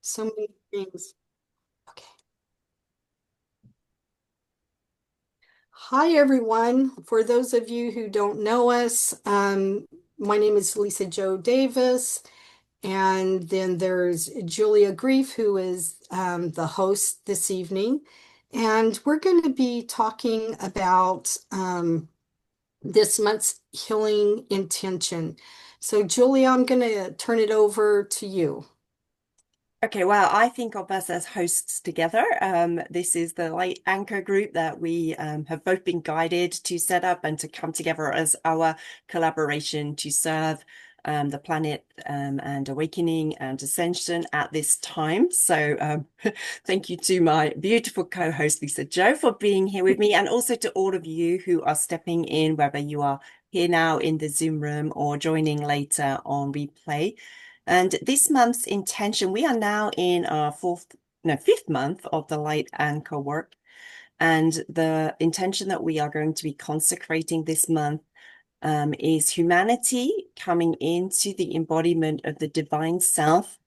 So many things. Okay. Hi, everyone. For those of you who don't know us, my name is Lisa Joe Davis, and then there's Julia Grief, who is the host this evening. And we're going to be talking about this month's healing intention. So, Julia, I'm going to turn it over to you. Okay, well, I think of us as hosts together. This is the Light Anchor group that we have both been guided to set up and to come together as our collaboration to serve the planet and awakening and ascension at this time. So thank you to my beautiful co-host, Lisa Joe, for being here with me, and also to all of you who are stepping in, whether you are here now in the Zoom room or joining later on replay. And this month's intention, we are now in our fifth month of the Light Anchor work. And the intention that we are going to be consecrating this month is humanity coming into the embodiment of the divine self.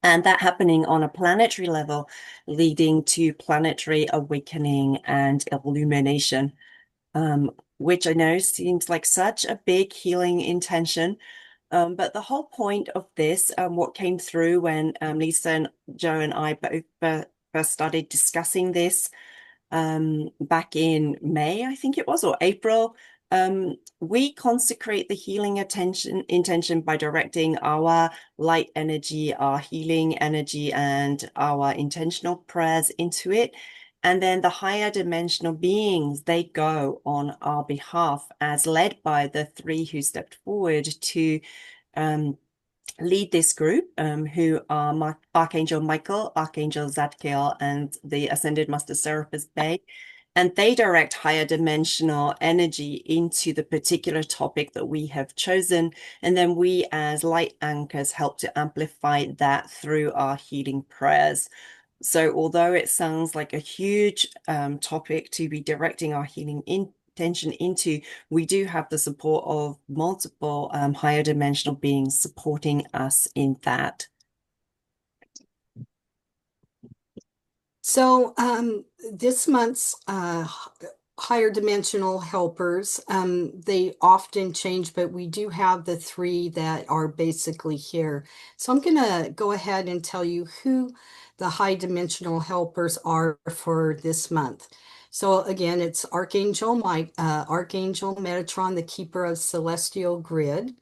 And that happening on a planetary level, leading to planetary awakening and illumination, which I know seems like such a big healing intention. But the whole point of this, what came through when Lisa and Joe and I both first started discussing this back in May, I think it was, or April, we consecrate the healing intention by directing our light energy, our healing energy, and our intentional prayers into it. And then the higher dimensional beings, they go on our behalf as led by the three who stepped forward to um, lead this group, who are Archangel Michael, Archangel Zadkiel, and the Ascended Master Serapis Bey. And they direct higher dimensional energy into the particular topic that we have chosen. And then we, as light anchors, help to amplify that through our healing prayers. So, although it sounds like a huge topic to be directing our healing intention into, we do have the support of multiple higher dimensional beings supporting us in that. So, this month's higher dimensional helpers, they often change, but we do have the three that are basically here. So, I'm going to go ahead and tell you who the high dimensional helpers are for this month. So, again, it's Archangel Metatron, the keeper of celestial grid.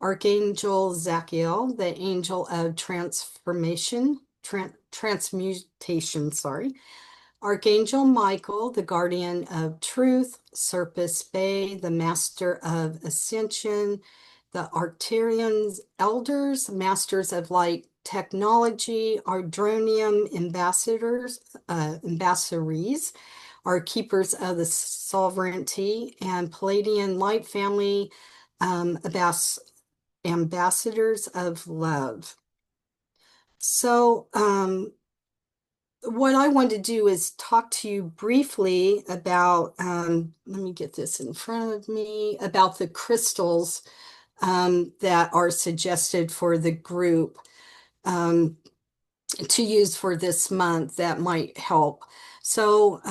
Archangel Zachiel, the angel of transmutation, sorry. Archangel Michael, the guardian of truth. Serpis Bay, the master of ascension. The Arcturians elders, masters of light technology. Ardronium ambassadors, are keepers of the sovereignty. And Palladian light family, ambassadors of love. So, what I want to do is talk to you briefly about, let me get this in front of me, about the crystals that are suggested for the group to use for this month that might help. So,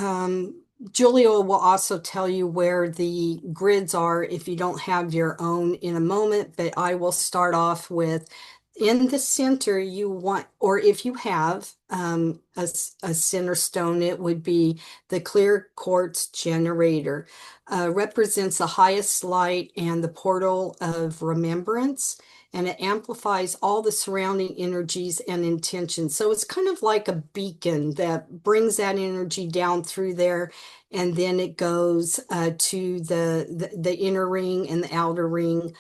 Julia will also tell you where the grids are if you don't have your own in a moment, but I will start off with in the center you want, or if you have a center stone, it would be the clear quartz generator. Represents the highest light and the portal of remembrance, and it amplifies all the surrounding energies and intentions. So it's kind of like a beacon that brings that energy down through there, and then it goes to the inner ring and the outer ring.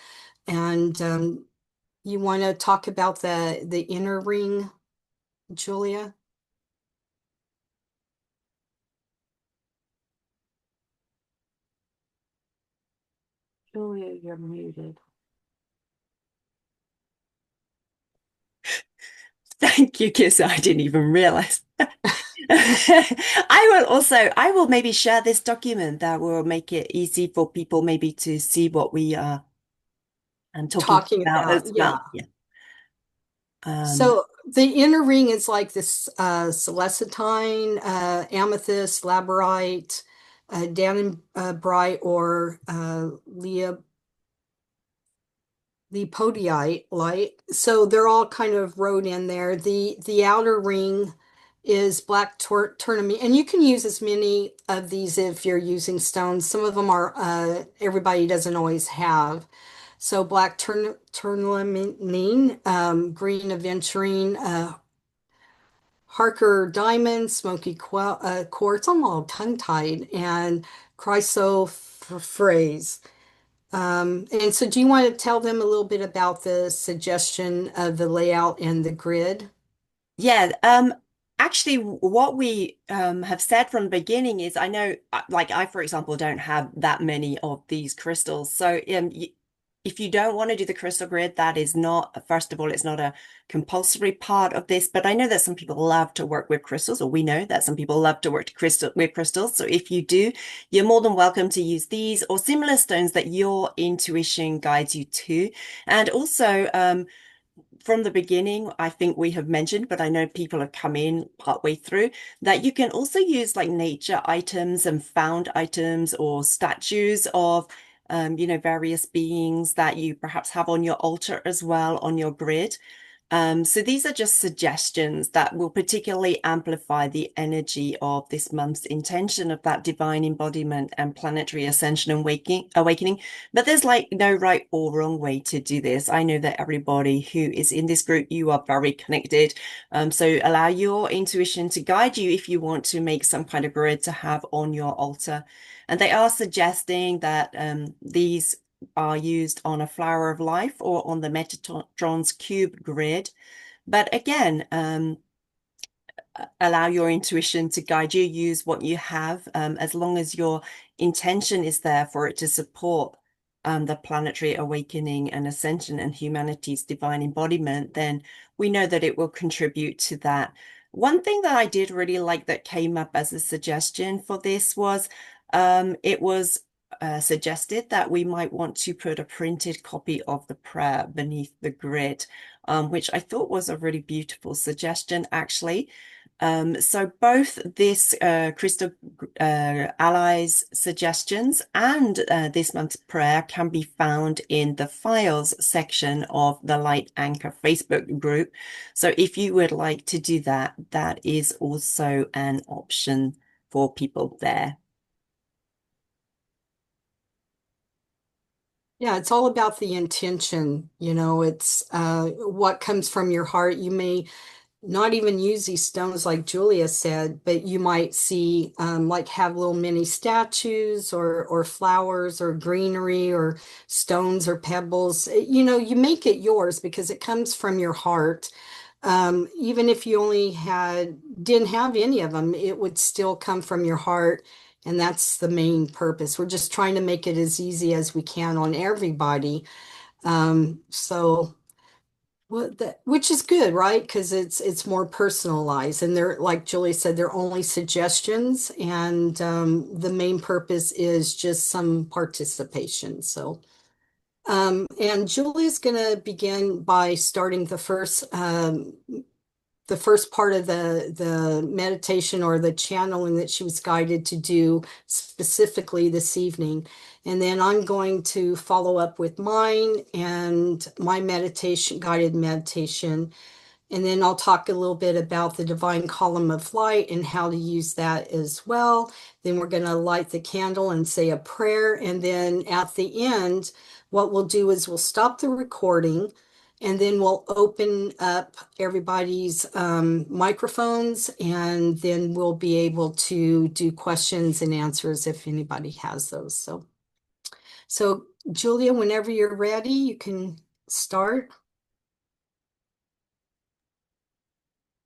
And you want to talk about the inner ring, Julia? Julia, you're muted. Thank you, Kiss. I didn't even realize. I will maybe share this document that will make it easy for people maybe to see what we are talking Talking about about, as yeah. well. Yeah. Um, So the inner ring is like this celestine, amethyst, labradorite, danite, or leopodite light. So they're all kind of wrote in there. The outer ring is black tourmaline, and you can use as many of these if you're using stones. Some of them are everybody doesn't always have. So black tourmaline, green aventurine, Harker diamond, smoky quartz. I'm all tongue-tied, and chrysoprase. And so do you want to tell them a little bit about the suggestion of the layout and the grid? Yeah, actually, what we have said from the beginning is I know, like I, for example, don't have that many of these crystals. So, y if you don't want to do the crystal grid, that is not, first of all, it's not a compulsory part of this. But I know that some people love to work with crystals, or we know that some people love to work with crystals. So if you do, you're more than welcome to use these or similar stones that your intuition guides you to. And also, from the beginning, I think we have mentioned, but I know people have come in partway through, that you can also use like nature items and found items or statues of, various beings that you perhaps have on your altar as well on your grid. So these are just suggestions that will particularly amplify the energy of this month's intention of that divine embodiment and planetary ascension and awakening. But there's like no right or wrong way to do this. I know that everybody who is in this group, you are very connected. So allow your intuition to guide you if you want to make some kind of grid to have on your altar. And they are suggesting that these are used on a flower of life or on the Metatron's cube grid. But again, allow your intuition to guide you, use what you have, as long as your intention is there for it to support the planetary awakening and ascension and humanity's divine embodiment, then we know that it will contribute to that. One thing that I did really like that came up as a suggestion for this was it was suggested that we might want to put a printed copy of the prayer beneath the grid, which I thought was a really beautiful suggestion, actually. So both this Crystal Allies suggestions and this month's prayer can be found in the files section of the Light Anchor Facebook group. So if you would like to do that, that is also an option for people there. Yeah, it's all about the intention. It's what comes from your heart. You may not even use these stones like Julia said, but you might see like have little mini statues or flowers or greenery or stones or pebbles. You make it yours because it comes from your heart. Even if you only didn't have any of them, it would still come from your heart. And that's the main purpose. We're just trying to make it as easy as we can on everybody. So which is good, right? Because it's more personalized, and they're like Julie said, they're only suggestions, and the main purpose is just some participation. So, and Julie's going to begin by starting the first part of the meditation or the channeling that she was guided to do specifically this evening. And then I'm going to follow up with mine and my meditation, guided meditation. And then I'll talk a little bit about the divine column of light and how to use that as well. Then we're going to light the candle and say a prayer. And then at the end, what we'll do is we'll stop the recording and then we'll open up everybody's microphones, and then we'll be able to do questions and answers if anybody has those. So Julia, whenever you're ready, you can start.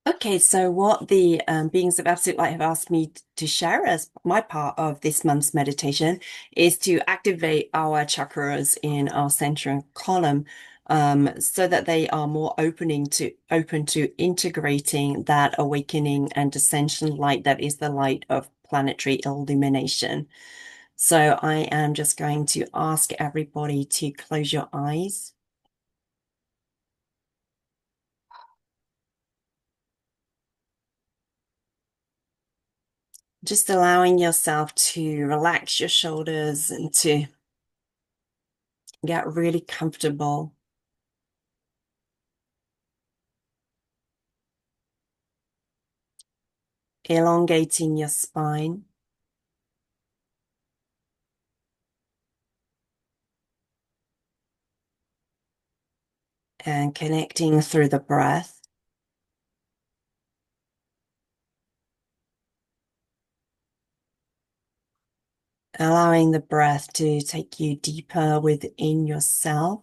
Okay, so what the beings of Absolute Light have asked me to share as my part of this month's meditation is to activate our chakras in our center and column, so that they are more open to integrating that awakening and ascension light that is the light of planetary illumination. So I am just going to ask everybody to close your eyes. Just allowing yourself to relax your shoulders and to get really comfortable. Elongating your spine. And connecting through the breath. Allowing the breath to take you deeper within yourself.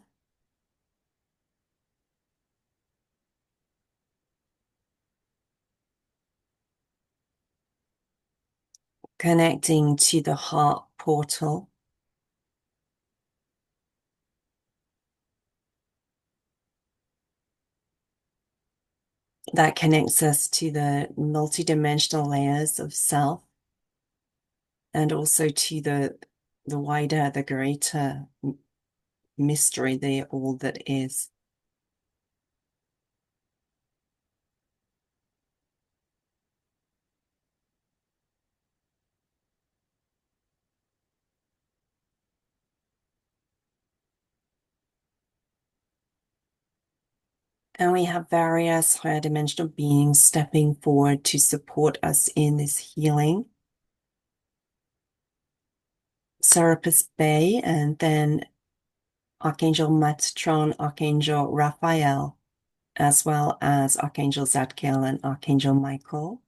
Connecting to the heart portal. That connects us to the multidimensional layers of self and also to the wider, the greater mystery, the all that is. And we have various higher dimensional beings stepping forward to support us in this healing. Serapis Bey, and then Archangel Metatron, Archangel Raphael, as well as Archangel Zadkiel and Archangel Michael.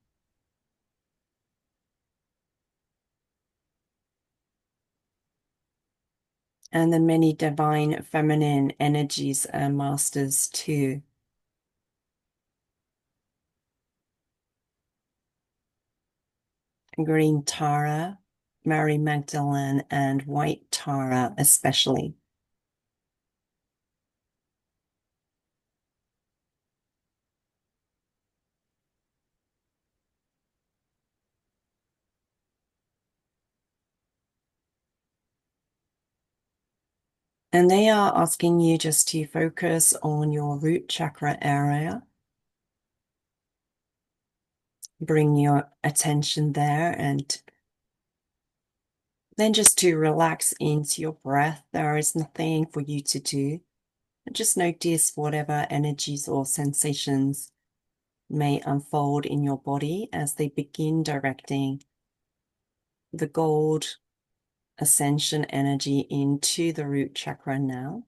And the many divine feminine energies and masters too. Green Tara, Mary Magdalene, and White Tara especially. And they are asking you just to focus on your root chakra area. Bring your attention there and then just to relax into your breath. There is nothing for you to do. Just notice whatever energies or sensations may unfold in your body as they begin directing the gold ascension energy into the root chakra now.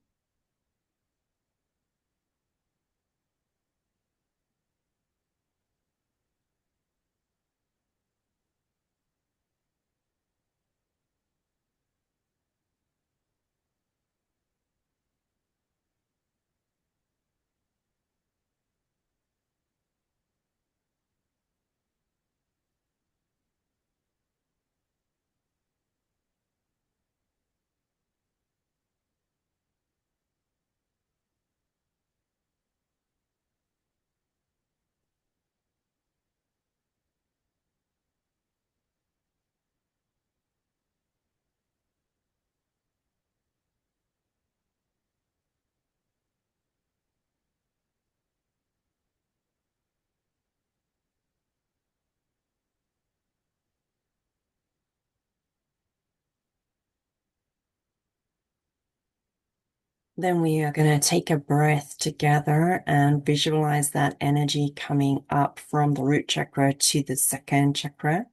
Then we are going to take a breath together and visualize that energy coming up from the root chakra to the second chakra.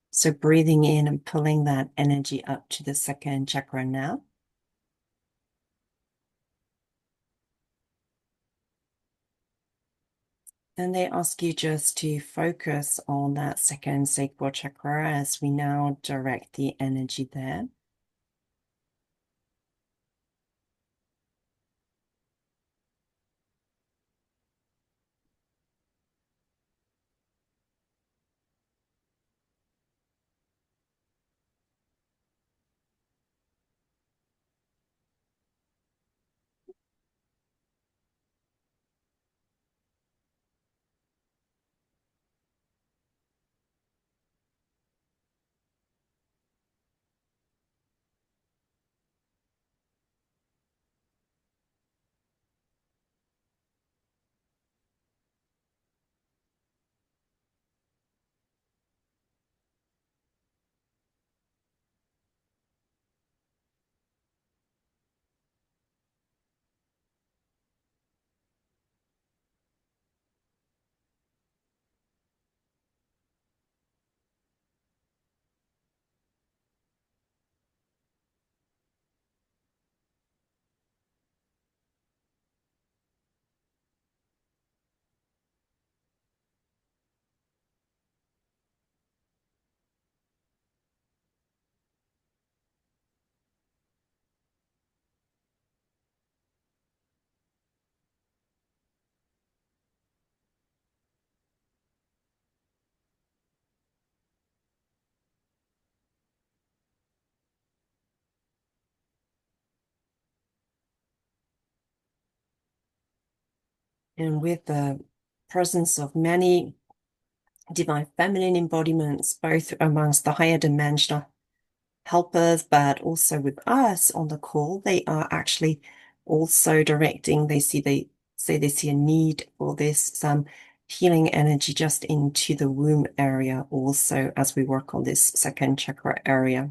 So breathing in and pulling that energy up to the second chakra now. And they ask you just to focus on that second sacral chakra as we now direct the energy there. And with the presence of many divine feminine embodiments, both amongst the higher dimensional helpers, but also with us on the call, they are actually also directing, they say they see a need for this, some healing energy just into the womb area also as we work on this second chakra area.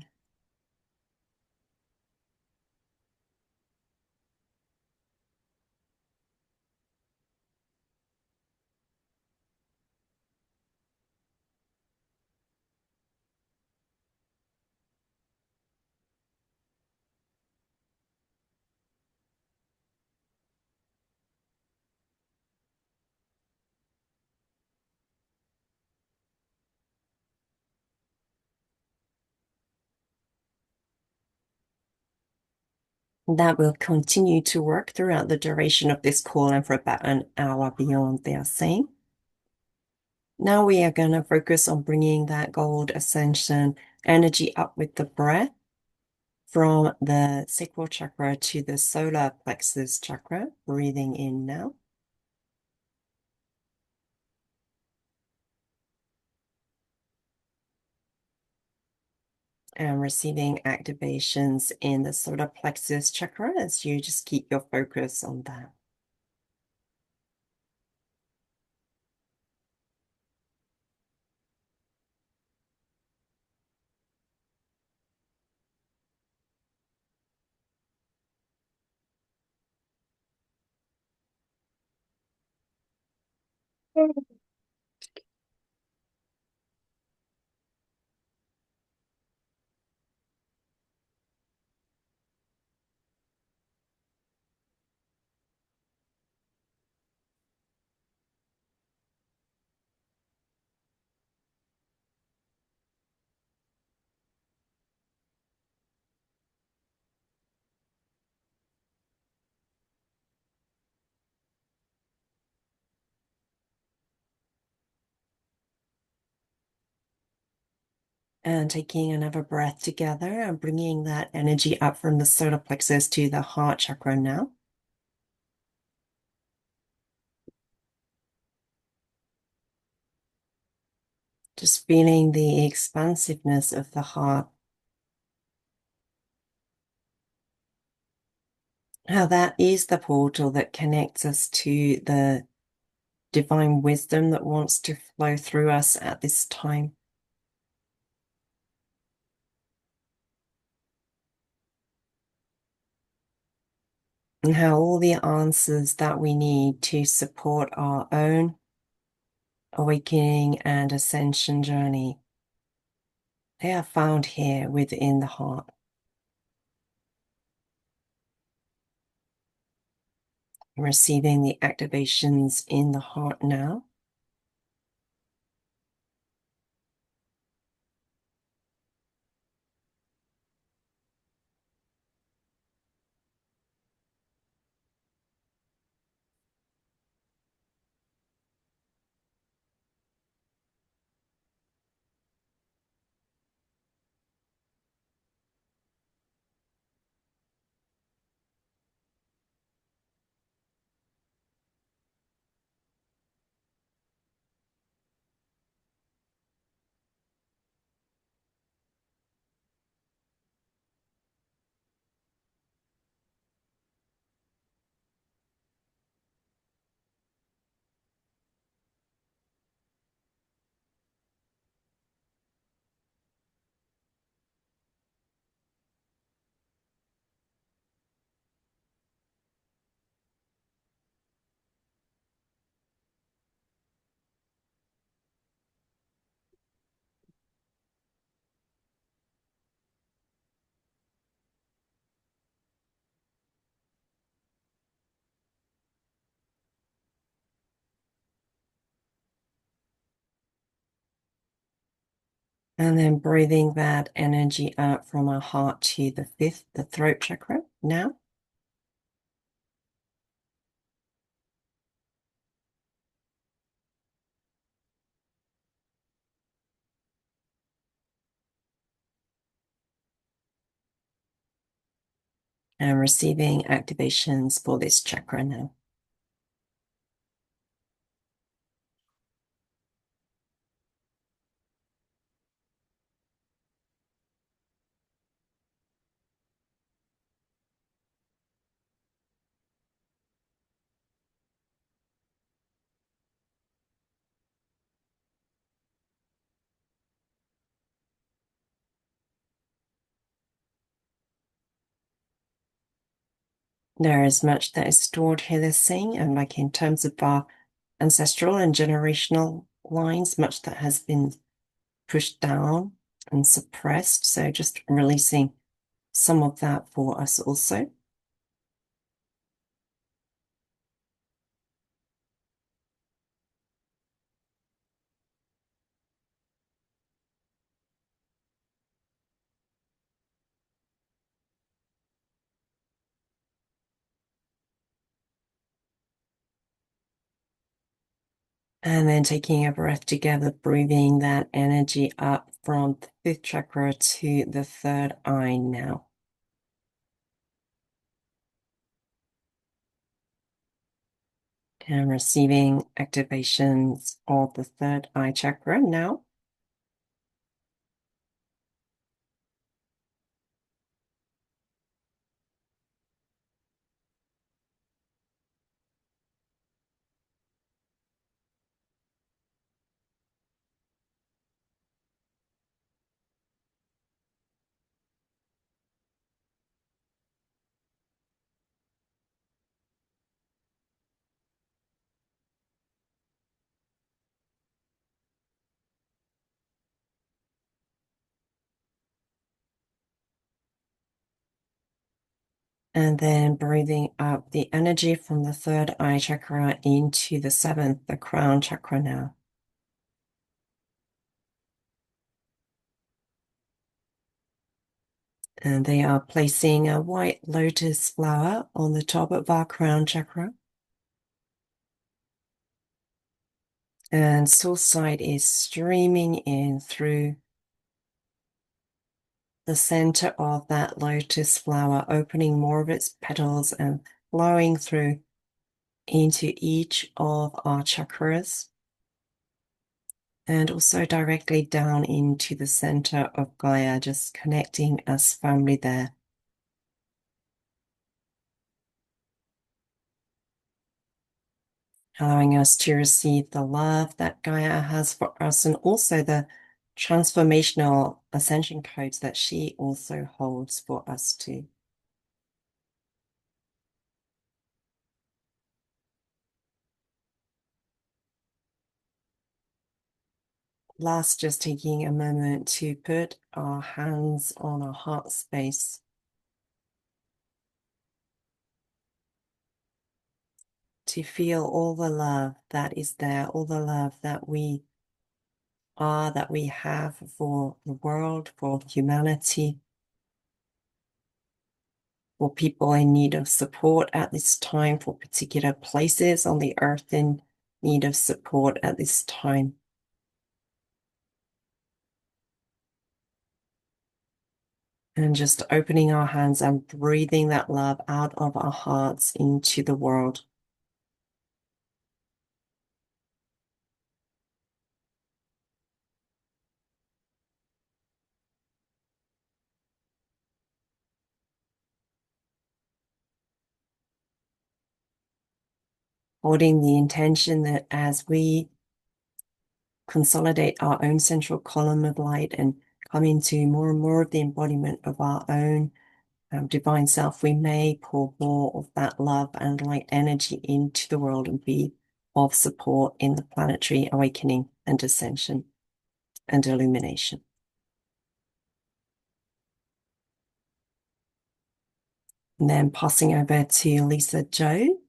That will continue to work throughout the duration of this call and for about an hour beyond, they are saying. Now we are going to focus on bringing that gold ascension energy up with the breath from the sacral chakra to the solar plexus chakra. Breathing in now. And receiving activations in the solar plexus chakra as you just keep your focus on that. And taking another breath together and bringing that energy up from the solar plexus to the heart chakra now. Just feeling the expansiveness of the heart. How that is the portal that connects us to the divine wisdom that wants to flow through us at this time. And how all the answers that we need to support our own awakening and ascension journey, they are found here within the heart. Receiving the activations in the heart now. And then breathing that energy out from our heart to the fifth, the throat chakra now. And receiving activations for this chakra now. There is much that is stored here, they're saying, and like in terms of our ancestral and generational lines, much that has been pushed down and suppressed. So just releasing some of that for us also. And then taking a breath together, breathing that energy up from the fifth chakra to the third eye now. And receiving activations of the third eye chakra now. And then breathing up the energy from the third eye chakra into the seventh, the crown chakra now. And they are placing a white lotus flower on the top of our crown chakra. And source side is streaming in through the center of that lotus flower, opening more of its petals and flowing through into each of our chakras. And also directly down into the center of Gaia, just connecting us firmly there. Allowing us to receive the love that Gaia has for us and also the transformational ascension codes that she also holds for us too. Last, just taking a moment to put our hands on our heart space. To feel all the love that is there, all the love that we are, that we have for the world, for humanity, for people in need of support at this time, for particular places on the earth in need of support at this time. And just opening our hands and breathing that love out of our hearts into the world. Holding the intention that as we consolidate our own central column of light and come into more and more of the embodiment of our own divine self, we may pour more of that love and light energy into the world and be of support in the planetary awakening and ascension and illumination. And then passing over to Lisa Joe.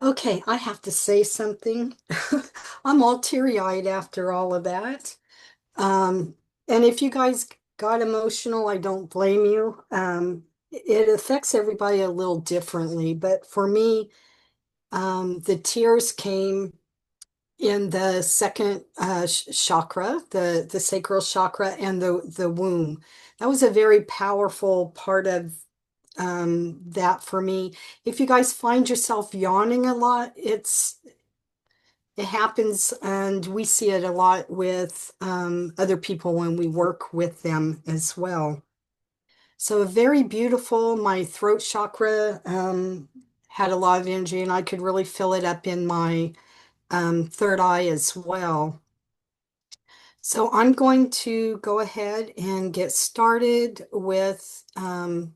Okay, I have to say something. I'm all teary-eyed after all of that. Um, and if you guys got emotional, I don't blame you. It affects everybody a little differently, but for me, the tears came in the second chakra, the sacral chakra, and the womb. That was a very powerful part of that for me. If you guys find yourself yawning a lot, it happens, and we see it a lot with other people when we work with them as well. So very beautiful. My throat chakra had a lot of energy, and I could really feel it up in my third eye as well. So I'm going to go ahead and get started with the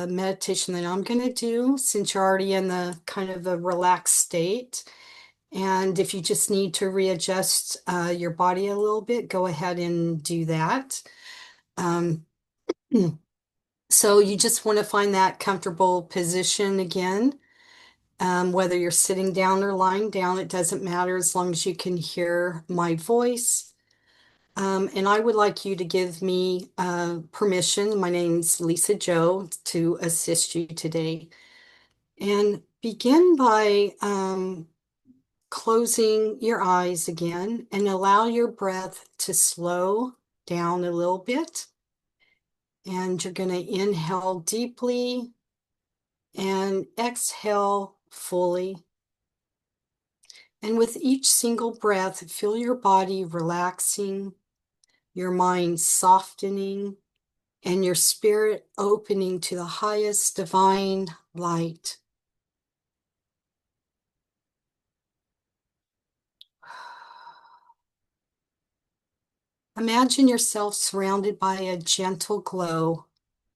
meditation that I'm going to do since you're already in the kind of a relaxed state. And if you just need to readjust your body a little bit, go ahead and do that. Um, so you just want to find that comfortable position again. Whether you're sitting down or lying down, it doesn't matter as long as you can hear my voice. And I would like you to give me permission. My name's Lisa Joe to assist you today. And begin by closing your eyes again and allow your breath to slow down a little bit. And you're going to inhale deeply and exhale fully. And with each single breath, feel your body relaxing, your mind softening, and your spirit opening to the highest divine light. Imagine yourself surrounded by a gentle glow,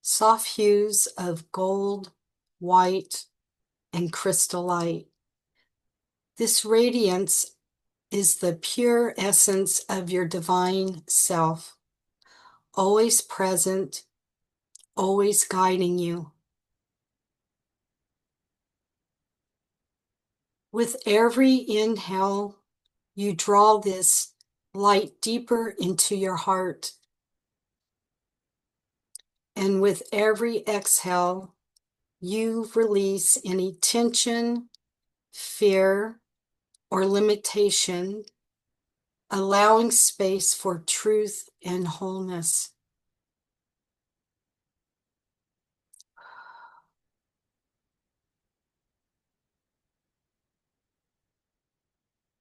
soft hues of gold, white, and crystal light. This radiance is the pure essence of your divine self, always present, always guiding you. With every inhale, you draw this light deeper into your heart. And with every exhale, you release any tension, fear, or limitation, allowing space for truth and wholeness.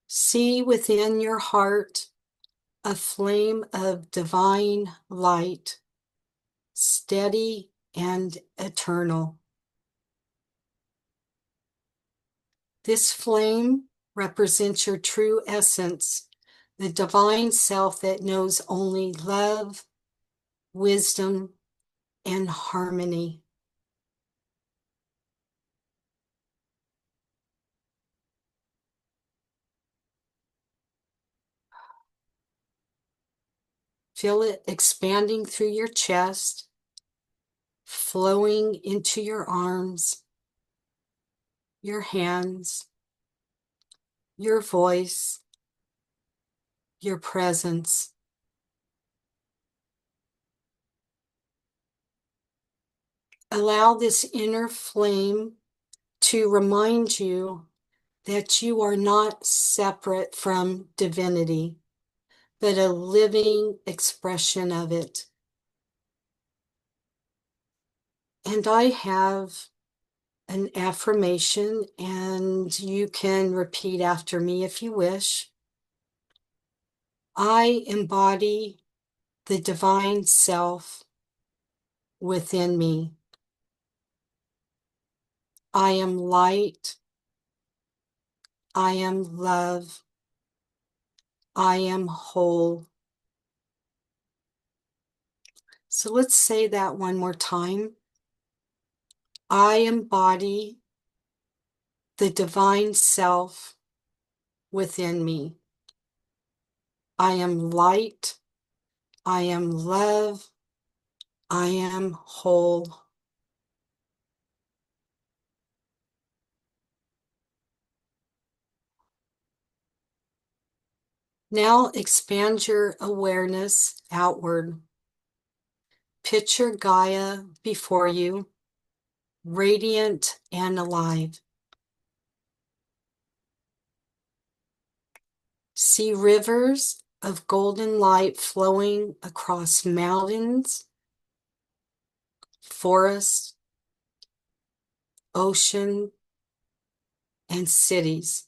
See within your heart a flame of divine light, steady and eternal. This flame represents your true essence, the divine self that knows only love, wisdom, and harmony. Feel it expanding through your chest, flowing into your arms, your hands, your voice, your presence. Allow this inner flame to remind you that you are not separate from divinity, but a living expression of it. And I have an affirmation, and you can repeat after me if you wish. I embody the divine self within me. I am light. I am love. I am whole. So let's say that one more time. I embody the divine self within me. I am light. I am love. I am whole. Now expand your awareness outward. Picture Gaia before you, radiant and alive. See rivers of golden light flowing across mountains, forests, ocean, and cities,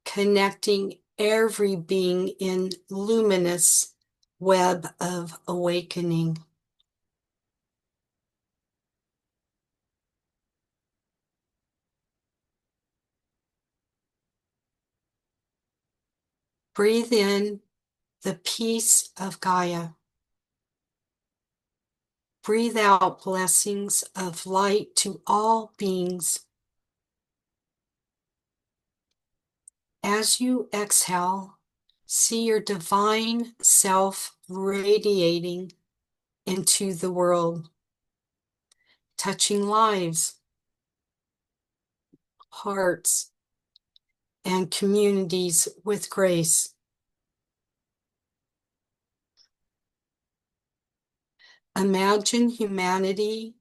connecting every being in luminous web of awakening. Breathe in the peace of Gaia. Breathe out blessings of light to all beings. As you exhale, see your divine self radiating into the world, touching lives, hearts, and communities with grace. Imagine humanity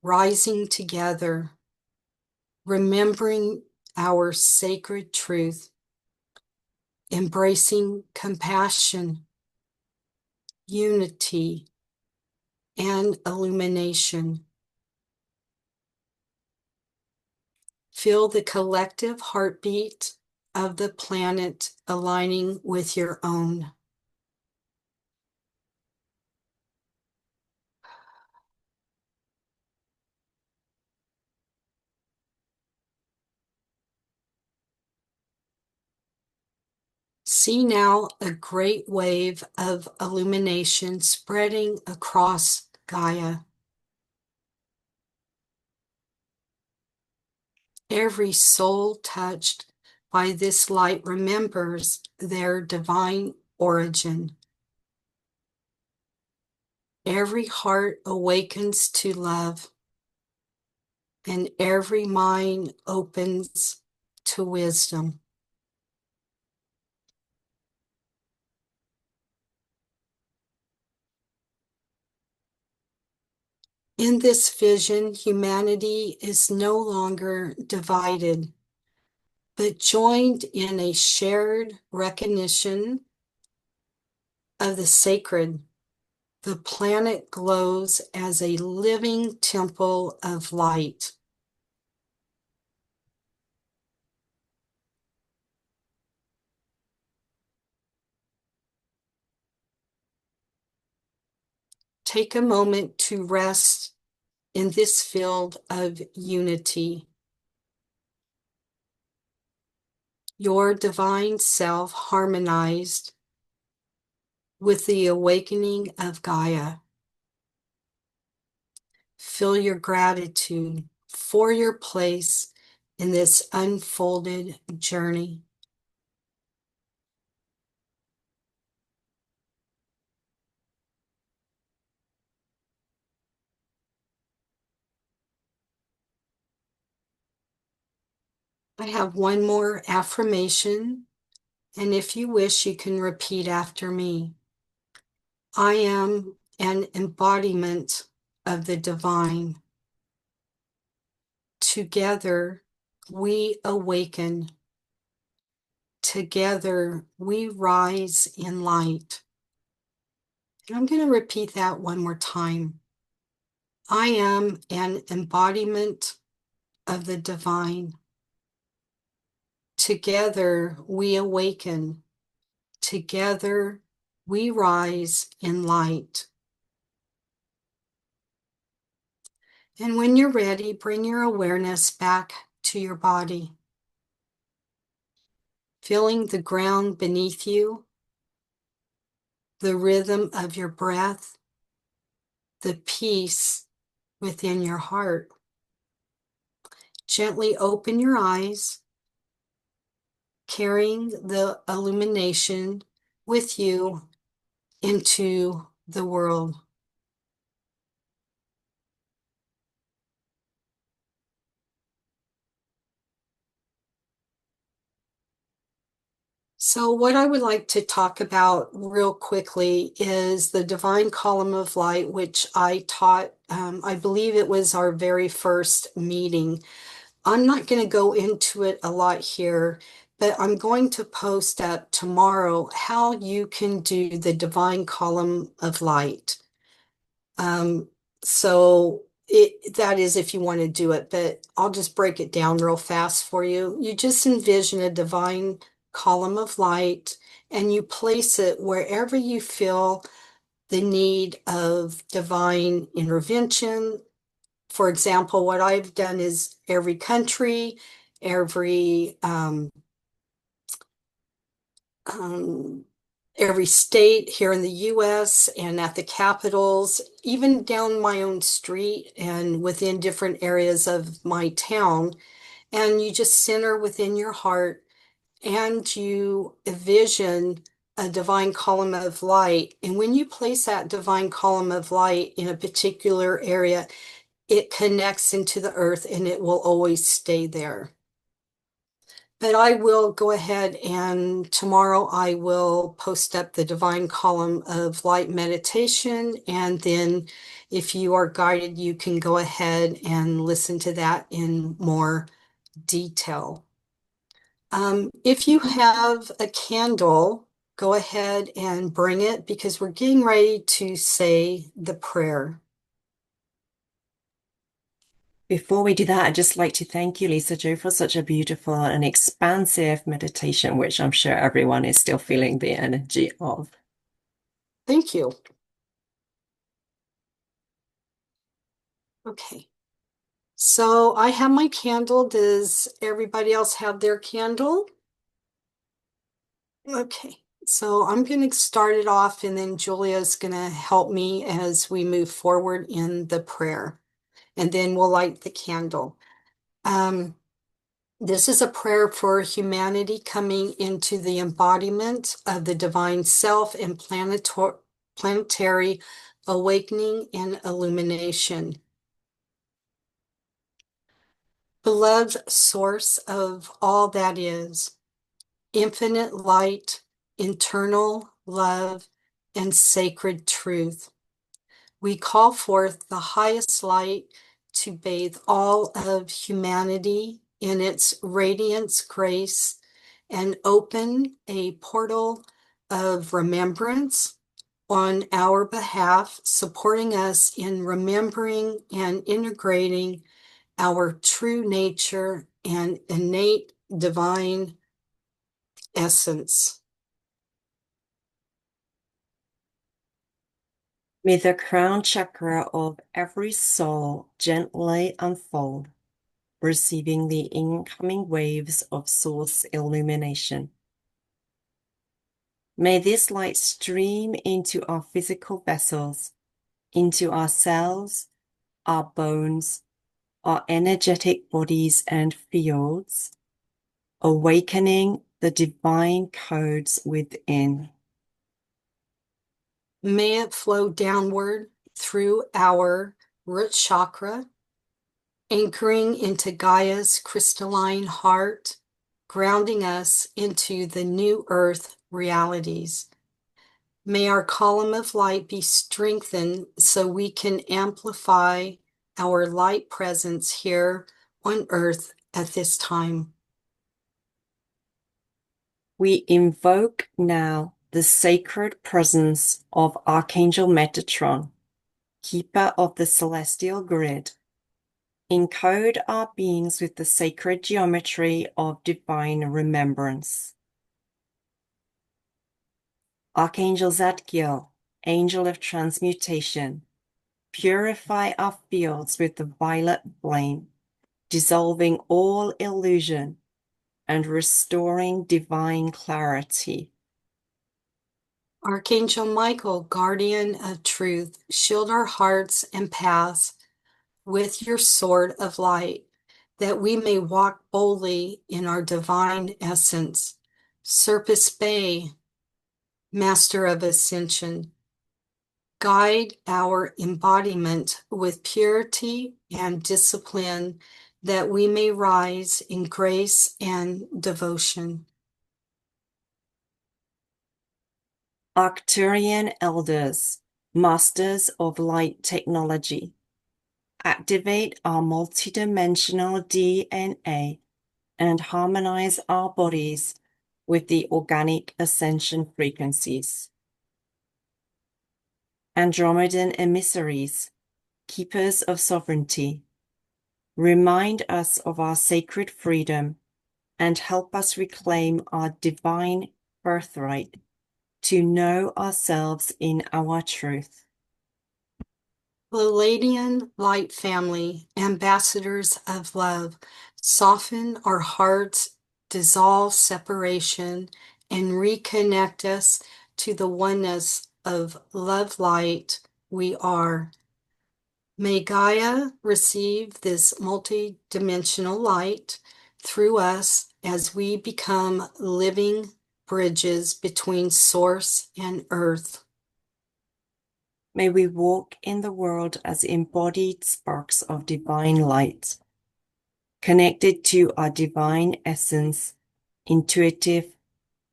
rising together, remembering our sacred truth, embracing compassion, unity, and illumination. Feel the collective heartbeat of the planet aligning with your own. See now a great wave of illumination spreading across Gaia. Every soul touched by this light remembers their divine origin. Every heart awakens to love, and every mind opens to wisdom. In this vision, humanity is no longer divided, but joined in a shared recognition of the sacred. The planet glows as a living temple of light. Take a moment to rest in this field of unity. Your divine self harmonized with the awakening of Gaia. Feel your gratitude for your place in this unfolded journey. I have one more affirmation, and if you wish, you can repeat after me. I am an embodiment of the divine. Together we awaken. Together we rise in light. And I'm going to repeat that one more time. I am an embodiment of the divine. Together we awaken. Together we rise in light. And when you're ready, bring your awareness back to your body. Feeling the ground beneath you, the rhythm of your breath, the peace within your heart. Gently open your eyes, carrying the illumination with you into the world. So what I would like to talk about real quickly is the divine column of light, which I taught, I believe it was our very first meeting. I'm not going to go into it a lot here, but I'm going to post up tomorrow how you can do the divine column of light. Um, that is if you want to do it, but I'll just break it down real fast for you. You just envision a divine column of light and you place it wherever you feel the need of divine intervention. For example, what I've done is every country, every um, every state here in the US and at the capitals, even down my own street and within different areas of my town. And you just center within your heart and you envision a divine column of light. And when you place that divine column of light in a particular area, it connects into the earth and it will always stay there. But I will go ahead and tomorrow I will post up the divine column of light meditation. And then if you are guided, you can go ahead and listen to that in more detail. If you have a candle, go ahead and bring it because we're getting ready to say the prayer. Before we do that, I'd just like to thank you, Lisa Jo, for such a beautiful and expansive meditation, which I'm sure everyone is still feeling the energy of. Thank you. Okay. So I have my candle. Does everybody else have their candle? Okay. So I'm going to start it off and then Julia's going to help me as we move forward in the prayer. And then we'll light the candle. Um, This is a prayer for humanity coming into the embodiment of the divine self and planetary awakening and illumination. Beloved source of all that is, infinite light, eternal love, and sacred truth. We call forth the highest light to bathe all of humanity in its radiance, grace, and open a portal of remembrance on our behalf, supporting us in remembering and integrating our true nature and innate divine essence. May the crown chakra of every soul gently unfold, receiving the incoming waves of source illumination. May this light stream into our physical vessels, into our cells, our bones, our energetic bodies and fields, awakening the divine codes within. May it flow downward through our root chakra, anchoring into Gaia's crystalline heart, grounding us into the new earth realities. May our column of light be strengthened so we can amplify our light presence here on earth at this time. We invoke now the sacred presence of Archangel Metatron, keeper of the celestial grid. Encode our beings with the sacred geometry of divine remembrance. Archangel Zadkiel, angel of transmutation, purify our fields with the violet flame, dissolving all illusion and restoring divine clarity. Archangel Michael, guardian of truth, shield our hearts and paths with your sword of light, that we may walk boldly in our divine essence. Serpis Bay, Master of Ascension, guide our embodiment with purity and discipline, that we may rise in grace and devotion. Arcturian elders, masters of light technology, activate our multidimensional DNA and harmonize our bodies with the organic ascension frequencies. Andromedan emissaries, keepers of sovereignty, remind us of our sacred freedom and help us reclaim our divine birthright to know ourselves in our truth. Palladian light family, ambassadors of love, soften our hearts, dissolve separation, and reconnect us to the oneness of love light we are. May Gaia receive this multi-dimensional light through us as we become living bridges between Source and Earth. May we walk in the world as embodied sparks of divine light, connected to our divine essence, intuitive,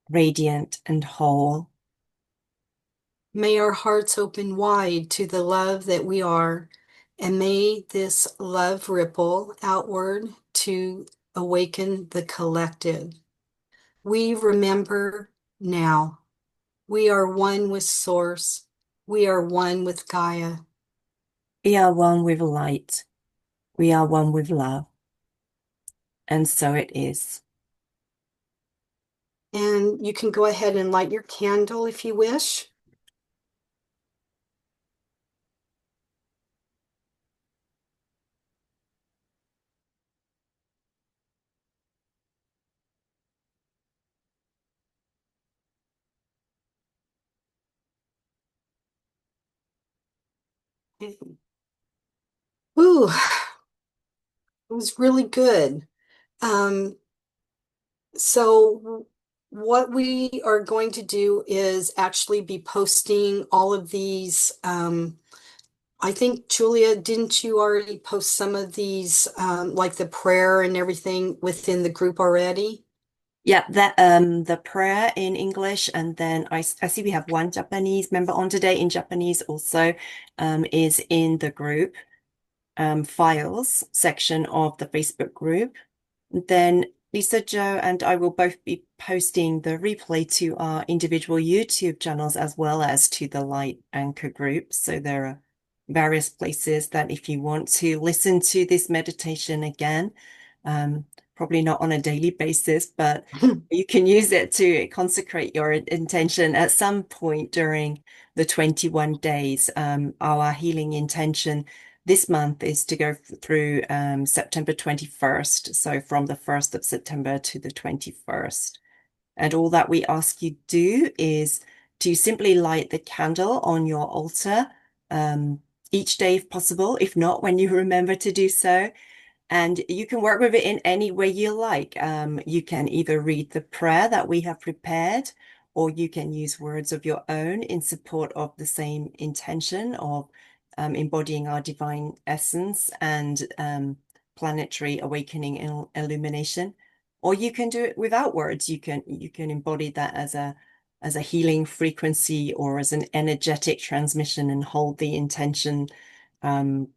radiant, and whole. May our hearts open wide to the love that we are, and may this love ripple outward to awaken the collective. We remember now. We are one with Source. We are one with Gaia. We are one with light. We are one with love. And so it is. And you can go ahead and light your candle if you wish. Ooh, it was really good. Um, so what we are going to do is actually be posting all of these. I think, Julia, didn't you already post some of these, like the prayer and everything within the group already? Yeah, that the prayer in English, and then I see we have one Japanese member on today in Japanese also, is in the group files section of the Facebook group. Then Lisa Joe and I will both be posting the replay to our individual YouTube channels as well as to the Light Anchor group. So there are various places that if you want to listen to this meditation again, probably not on a daily basis, but you can use it to consecrate your intention at some point during the 21 days. Our healing intention this month is to go through September 21st. So from the 1st of September to the 21st. And all that we ask you do is to simply light the candle on your altar each day if possible. If not, when you remember to do so. And you can work with it in any way you like. You can either read the prayer that we have prepared, or you can use words of your own in support of the same intention of embodying our divine essence and planetary awakening and illumination. Or you can do it without words. You can embody that as a healing frequency or as an energetic transmission and hold the intention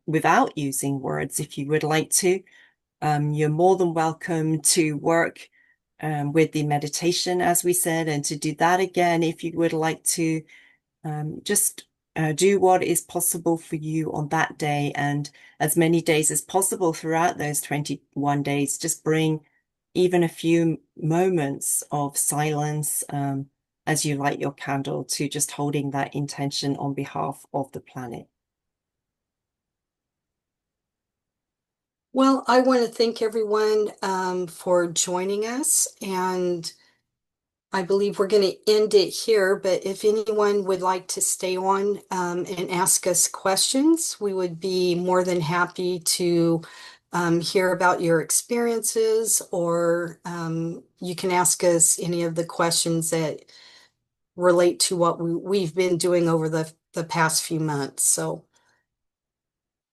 without using words if you would like to. You're more than welcome to work with the meditation, as we said, and to do that again if you would like to. Just do what is possible for you on that day and as many days as possible throughout those 21 days. Just bring even a few moments of silence as you light your candle to just holding that intention on behalf of the planet. Well, I want to thank everyone for joining us, and I believe we're going to end it here. But if anyone would like to stay on and ask us questions, we would be more than happy to hear about your experiences, or you can ask us any of the questions that relate to what we've been doing over the past few months. So